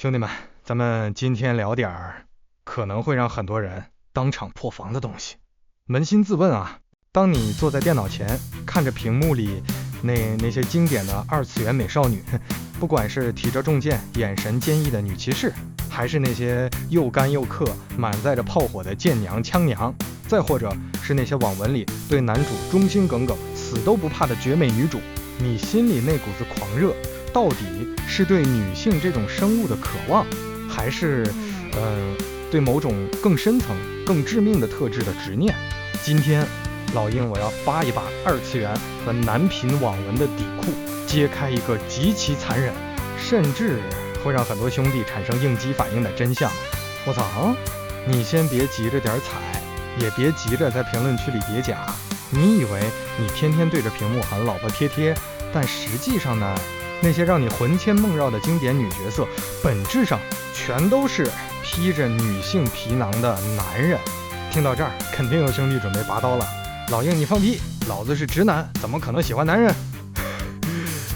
兄弟们，咱们今天聊点可能会让很多人当场破防的东西。捫心自問啊，当你坐在電腦前，看着屏幕裡那些經典的二次元美少女，不管是提着重劍、眼神堅毅的女騎士，還是那些又乾又氪、滿載着炮火的劍娘、槍娘，再或者是那些網文裡對男主忠心耿耿、死都不怕的絕美女主，你心裡那股子狂熱，到底是對女性這種生物的渴望，還是對某種更深層、更致命的特質的執念？今天老鷹我要扒一扒二次元和男頻網文的底褲，揭開一個極其殘忍，甚至會讓很多兄弟產生應激反應的真相。我操，你先別急着點踩，也別急着在評論區裡疊假。你以為你天天對着屏幕喊老婆貼貼，但實際上呢，那些讓你魂牽夢繞的經典女角色，本質上全都是披着女性皮囊的男人。聽到這兒，肯定有兄弟準備拔刀了。老鷹，你放屁！老子是直男，怎麼可能喜歡男人？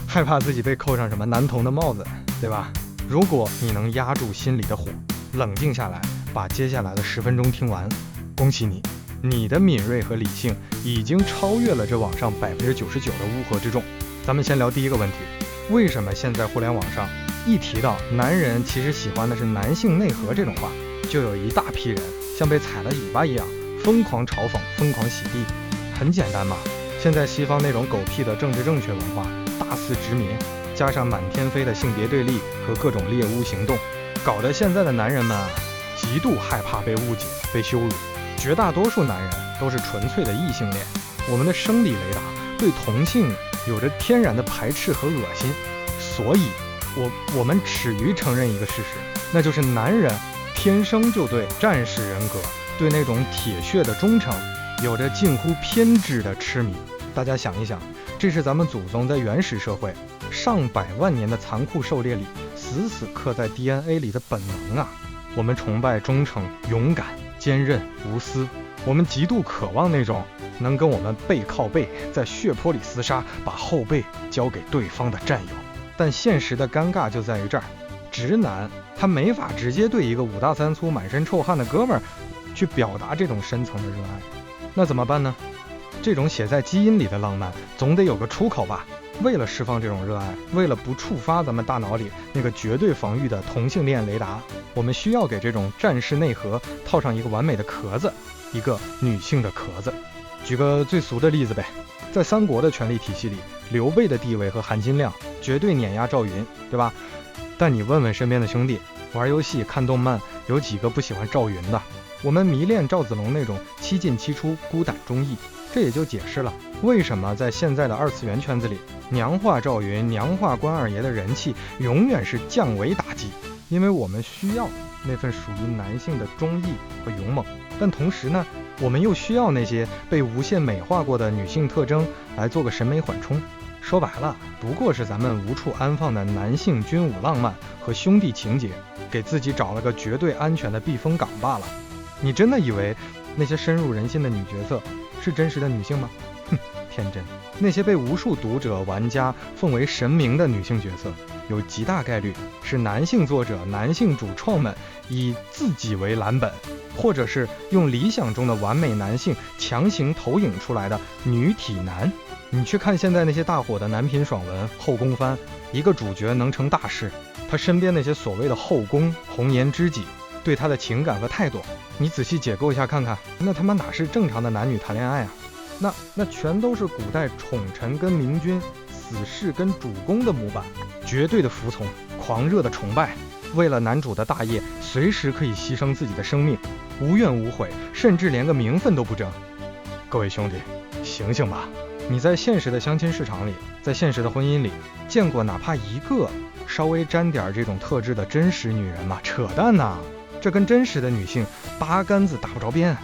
害怕自己被扣上什麼男童的帽子，對吧？如果你能壓住心裡的火，冷靜下來，把接下來的10分鐘聽完，恭喜你，你的敏銳和理性已經超越了這網上99%的烏合之眾。咱們先聊第一個問題，為什麼現在互聯網上一提到男人其實喜歡的是男性內核這種話，就有一大批人像被踩了尾巴一樣瘋狂嘲諷、瘋狂洗地？很簡單嘛，現在西方那種狗屁的政治正確文化大肆殖民，加上滿天飛的性別對立和各種獵巫行動，搞得現在的男人們極度害怕被誤解、被羞辱。絕大多數男人都是純粹的異性戀，我們的生理雷達對同性有着天然的排斥和惡心，所以我們恥於承認一個事實，那就是男人天生就對戰士人格、對那種鐵血的忠誠有着近乎偏執的痴迷。大家想一想，這是咱們祖宗在原始社會上百萬年的殘酷狩獵裡死死刻在 DNA 裡的本能啊！我們崇拜忠誠、勇敢、堅韌、無私，我們極度渴望那種能跟我們背靠背在血泊裡廝殺，把後背交給對方的戰友。但現實的尷尬就在於這兒，直男他沒法直接對一個5大3粗、滿身臭汗的哥們兒去表達這種深層的熱愛，那怎麼辦呢？這種寫在基因裡的浪漫總得有個出口吧。為了釋放這種熱愛，為了不觸發咱們大腦裡那個絕對防禦的同性戀雷達，我們需要給這種戰士內核套上一個完美的殼子，一個女性的殼子。舉個最俗的例子唄，在三國的權力體系裡，劉備的地位和含金量絕對碾壓趙雲，對吧？但你問問身邊的兄弟，玩遊戲看動漫有幾個不喜歡趙雲的？我們迷戀趙子龍那種7進7出、孤膽忠義，這也就解釋了為什麼在現在的二次元圈子裡，娘化趙雲、娘化關二爺的人氣永遠是降維打擊。因為我們需要那份屬於男性的忠義和勇猛，但同時呢，我們又需要那些被無限美化過的女性特徵來做個審美緩衝。說白了，不過是咱們無處安放的男性軍武浪漫和兄弟情結，給自己找了個絕對安全的避風港罷了。你真的以為那些深入人心的女角色是真實的女性嗎？哼，天真。那些被無數讀者玩家奉為神明的女性角色，有極大概率是男性作者、男性主創們以自己為藍本，或者是用理想中的完美男性強行投影出來的女體男。你去看現在那些大火的男頻爽文、後宮番，一個主角能成大事，他身邊那些所謂的後宮紅顏知己對他的情感和態度，你仔細解構一下看看，那他媽哪是正常的男女談戀愛啊？那全都是古代寵臣跟明君、死士跟主公的模板，絕對的服從，狂熱的崇拜，為了男主的大業，隨時可以犧牲自己的生命，無怨無悔，甚至連個名分都不爭。各位兄弟，醒醒吧！你在現實的相親市場裡，在現實的婚姻裡，見過哪怕一個稍微沾點這種特質的真實女人嗎？扯淡吶！這跟真實的女性八竿子打不着邊。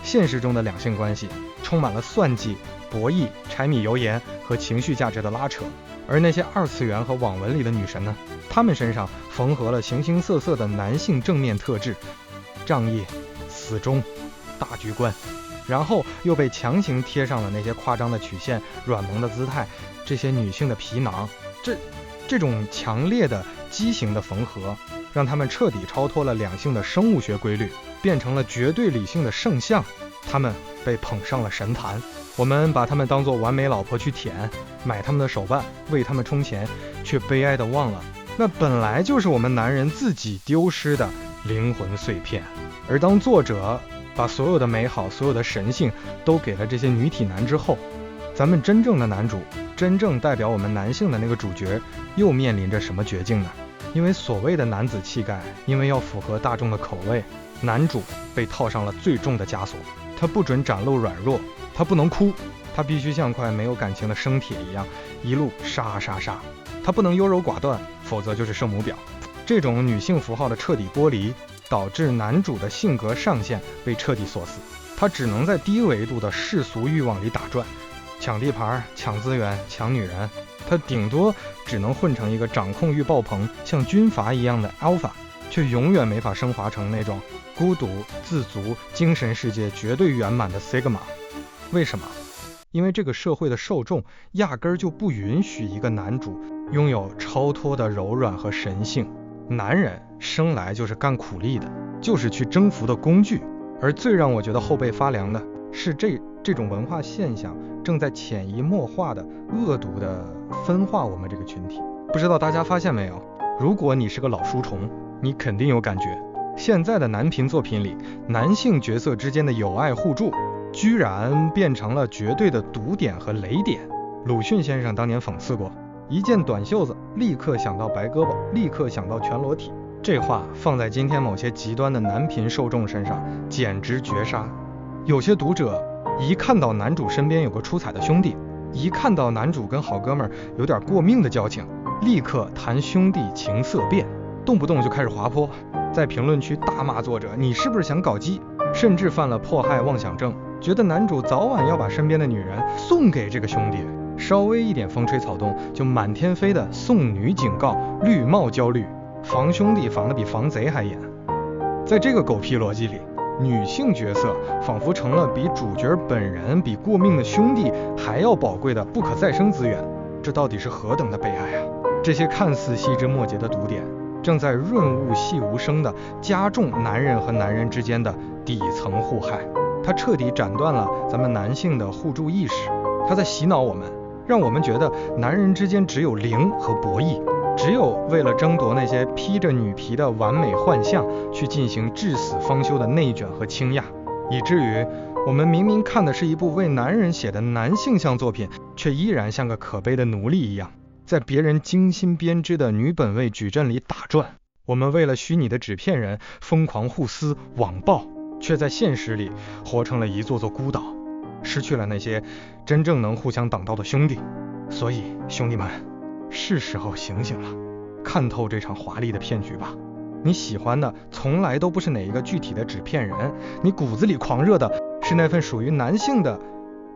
現實中的兩性關係充滿了算計、博弈、柴米油鹽和情緒價值的拉扯，而那些二次元和網文裡的女神呢，她們身上縫合了形形色色的男性正面特質，仗義、死忠、大局觀，然後又被強行貼上了那些誇張的曲線、軟萌的姿態，這些女性的皮囊，這種強烈的畸形的縫合，讓他們徹底超脫了兩性的生物學規律，變成了絕对理性的聖像。他們被捧上了神壇，我們把他們当作完美老婆去舔，買他們的手办，為他們充钱，卻悲哀地忘了，那本來就是我們男人自己丟失的靈魂碎片。而當作者把所有的美好，所有的神性都給了這些女體男之後，咱們真正的男主，真正代表我們男性的那個主角，又面臨着什麼絕境呢？因為所謂的男子气概，因為要符合大众的口味，男主被套上了最重的枷锁。他不准展露軟弱，他不能哭，他必須像塊没有感情的生鐵一樣，一路殺杀殺。他不能優柔寡斷，否則就是聖母婊。這種女性符號的徹底剝離，導致男主的性格上限被徹底鎖死。他只能在低維度的世俗慾望裡打轉，搶地盤、搶資源、搶女人。他頂多只能混成一個掌控慾爆棚、像軍閥一樣的 alpha， 卻永遠沒法升華成那種孤獨、自足、精神世界絕對圓滿的 sigma。 為什麼？因為這個社會的受眾壓根兒就不允許一個男主擁有超脫的柔軟和神性。男人生來就是幹苦力的，就是去征服的工具。而最讓我覺得後背發涼的是這種文化現象正在潛移默化的惡毒的分化我們這個群體。不知道大家發現沒有，如果你是個老書蟲，你肯定有感覺，現在的男频作品裡，男性角色之間的友愛互助居然变成了絕對的毒點和雷點。魯迅先生當年諷刺過，一件短袖子立刻想到白胳膊，立刻想到全裸體。這話放在今天某些極端的男频受眾身上簡直絕殺。有些讀者一看到男主身邊有個出彩的兄弟，一看到男主跟好哥們有點過命的交情，立刻谈兄弟情色變，动不动就開始滑坡，在評論區大罵作者你是不是想搞基，甚至犯了迫害妄想症，覺得男主早晚要把身邊的女人送給這個兄弟，稍微一點風吹草動就滿天飛的送女警告，綠帽焦慮，防兄弟防得比防賊還嚴。在這個狗屁邏輯裡，女性角色仿佛成了比主角本人、比過命的兄弟還要寶貴的不可再生資源。這到底是何等的悲哀啊！這些看似細枝末節的毒點，正在潤物細無聲地加重男人和男人之間的底層互害。它徹底斬斷了咱們男性的互助意識，它在洗腦我們，讓我們覺得男人之間只有零和博弈，只有為了爭夺那些披着女皮的完美幻象去進行至死方休的內卷和倾軋，以至於我們明明看的是一部為男人寫的男性向作品，卻依然像個可悲的奴隸一樣，在別人精心編織的女本位矩陣裡打轉。我們為了虛擬的紙片人瘋狂互撕網暴，卻在現實裡活成了一座座孤島，失去了那些真正能互相擋道的兄弟。所以兄弟們，是時候醒醒了，看透這場華麗的騙局吧。你喜歡的從來都不是哪一個具體的紙片人，你骨子裡狂熱的是那份屬於男性的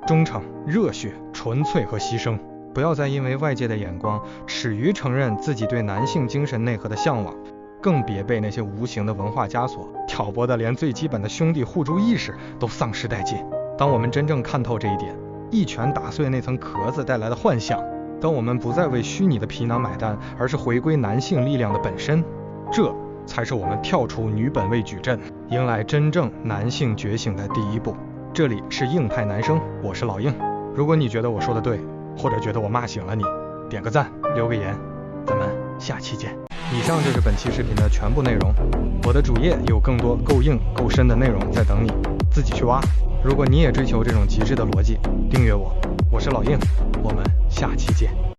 忠誠、熱血、純粹和犧牲。不要再因為外界的眼光恥於承認自己對男性精神內核的向往，更別被那些無形的文化枷鎖挑撥的連最基本的兄弟互助意識都喪失殆盡。當我們真正看透這一點，一拳打碎那層殼子帶來的幻象，当我们不再為虛擬的皮囊買單，而是回歸男性力量的本身，這才是我們跳出女本位矩陣，迎來真正男性覺醒的第一步。這裡是硬派男生，我是老硬。如果你覺得我說的對，或者覺得我罵醒了你，點個讚，留個言，咱們下期見。以上就是本期視頻的全部內容，我的主頁有更多夠硬夠深的內容在等你自己去挖。如果你也追求這種極致的邏輯，訂閱我，我是老硬，我們下期見。